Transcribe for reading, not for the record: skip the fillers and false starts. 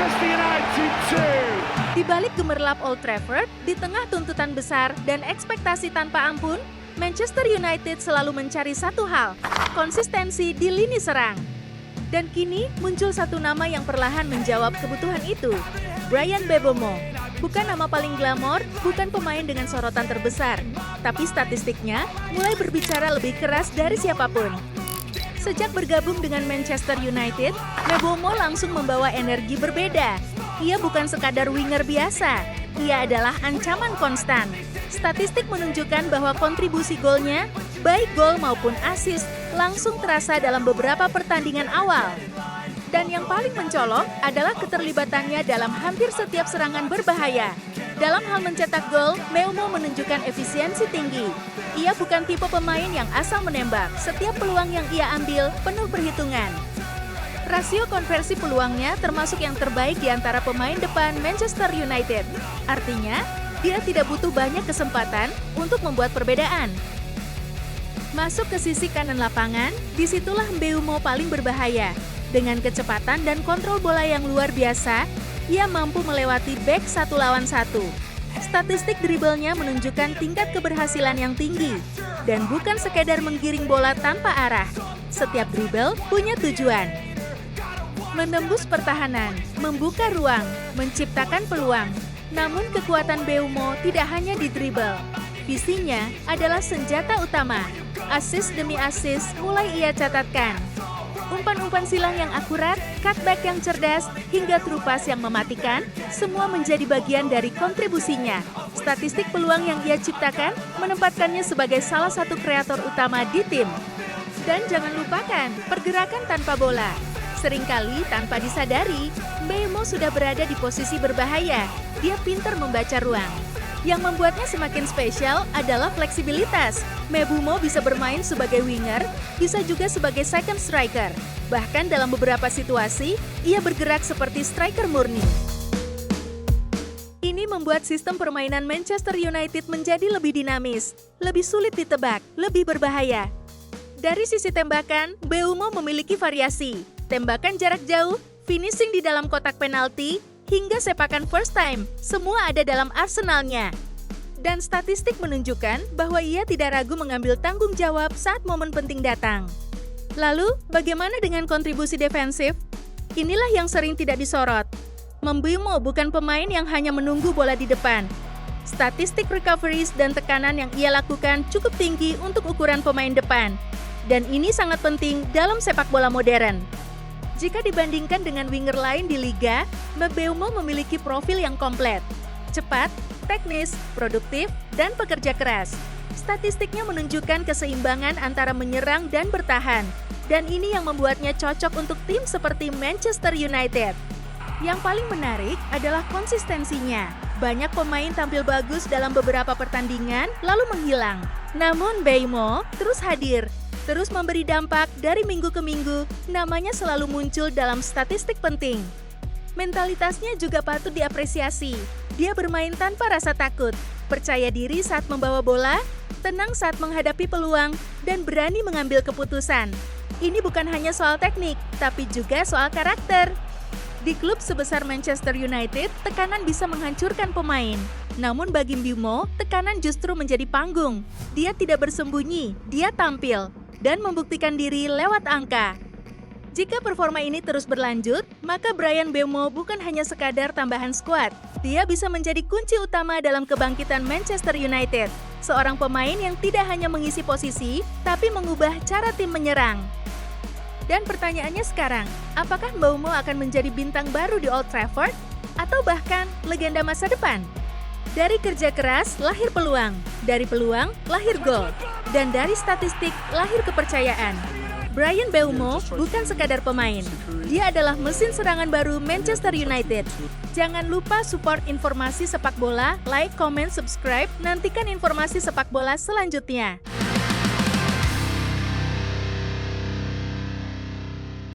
Manchester United 2. Di balik gemerlap Old Trafford, di tengah tuntutan besar dan ekspektasi tanpa ampun, Manchester United selalu mencari satu hal, konsistensi di lini serang. Dan kini muncul satu nama yang perlahan menjawab kebutuhan itu, Bryan Mbeumo. Bukan nama paling glamor, bukan pemain dengan sorotan terbesar, tapi statistiknya mulai berbicara lebih keras dari siapapun. Sejak bergabung dengan Manchester United, Mbeumo langsung membawa energi berbeda. Ia bukan sekadar winger biasa, ia adalah ancaman konstan. Statistik menunjukkan bahwa kontribusi golnya, baik gol maupun assist, langsung terasa dalam beberapa pertandingan awal. Dan yang paling mencolok adalah keterlibatannya dalam hampir setiap serangan berbahaya. Dalam hal mencetak gol, Mbeumo menunjukkan efisiensi tinggi. Ia bukan tipe pemain yang asal menembak, setiap peluang yang ia ambil penuh perhitungan. Rasio konversi peluangnya termasuk yang terbaik di antara pemain depan Manchester United. Artinya, dia tidak butuh banyak kesempatan untuk membuat perbedaan. Masuk ke sisi kanan lapangan, disitulah Mbeumo paling berbahaya. Dengan kecepatan dan kontrol bola yang luar biasa, ia mampu melewati bek 1 lawan 1. Statistik dribblenya menunjukkan tingkat keberhasilan yang tinggi, dan bukan sekedar menggiring bola tanpa arah. Setiap dribble punya tujuan. Menembus pertahanan, membuka ruang, menciptakan peluang. Namun kekuatan Mbeumo tidak hanya di dribble. Visinya adalah senjata utama. Assist demi assist mulai ia catatkan. Umpan-umpan silang yang akurat, cutback yang cerdas, hingga through pass yang mematikan, semua menjadi bagian dari kontribusinya. Statistik peluang yang ia ciptakan menempatkannya sebagai salah satu kreator utama di tim. Dan jangan lupakan, pergerakan tanpa bola. Seringkali tanpa disadari, Mbeumo sudah berada di posisi berbahaya. Dia pintar membaca ruang. Yang membuatnya semakin spesial adalah fleksibilitas. Mbeumo bisa bermain sebagai winger, bisa juga sebagai second striker. Bahkan dalam beberapa situasi, ia bergerak seperti striker murni. Ini membuat sistem permainan Manchester United menjadi lebih dinamis, lebih sulit ditebak, lebih berbahaya. Dari sisi tembakan, Mbeumo memiliki variasi. Tembakan jarak jauh, finishing di dalam kotak penalti, hingga sepakan first time, semua ada dalam arsenalnya. Dan statistik menunjukkan bahwa ia tidak ragu mengambil tanggung jawab saat momen penting datang. Lalu, bagaimana dengan kontribusi defensif? Inilah yang sering tidak disorot. Mbeumo bukan pemain yang hanya menunggu bola di depan. Statistik recoveries dan tekanan yang ia lakukan cukup tinggi untuk ukuran pemain depan. Dan ini sangat penting dalam sepak bola modern. Jika dibandingkan dengan winger lain di liga, Mbeumo memiliki profil yang komplit. Cepat, teknis, produktif, dan pekerja keras. Statistiknya menunjukkan keseimbangan antara menyerang dan bertahan. Dan ini yang membuatnya cocok untuk tim seperti Manchester United. Yang paling menarik adalah konsistensinya. Banyak pemain tampil bagus dalam beberapa pertandingan, lalu menghilang. Namun Mbeumo terus hadir. Terus memberi dampak dari minggu ke minggu, namanya selalu muncul dalam statistik penting. Mentalitasnya juga patut diapresiasi. Dia bermain tanpa rasa takut, percaya diri saat membawa bola, tenang saat menghadapi peluang, dan berani mengambil keputusan. Ini bukan hanya soal teknik, tapi juga soal karakter. Di klub sebesar Manchester United, tekanan bisa menghancurkan pemain. Namun bagi Mbeumo, tekanan justru menjadi panggung. Dia tidak bersembunyi, dia tampil dan membuktikan diri lewat angka. Jika performa ini terus berlanjut, maka Bryan Mbeumo bukan hanya sekadar tambahan skuad. Dia bisa menjadi kunci utama dalam kebangkitan Manchester United. Seorang pemain yang tidak hanya mengisi posisi, tapi mengubah cara tim menyerang. Dan pertanyaannya sekarang, apakah Mbeumo akan menjadi bintang baru di Old Trafford? Atau bahkan legenda masa depan? Dari kerja keras, lahir peluang. Dari peluang, lahir gol. Dan dari statistik, lahir kepercayaan. Bryan Mbeumo bukan sekadar pemain. Dia adalah mesin serangan baru Manchester United. Jangan lupa support informasi sepak bola, like, comment, subscribe, nantikan informasi sepak bola selanjutnya.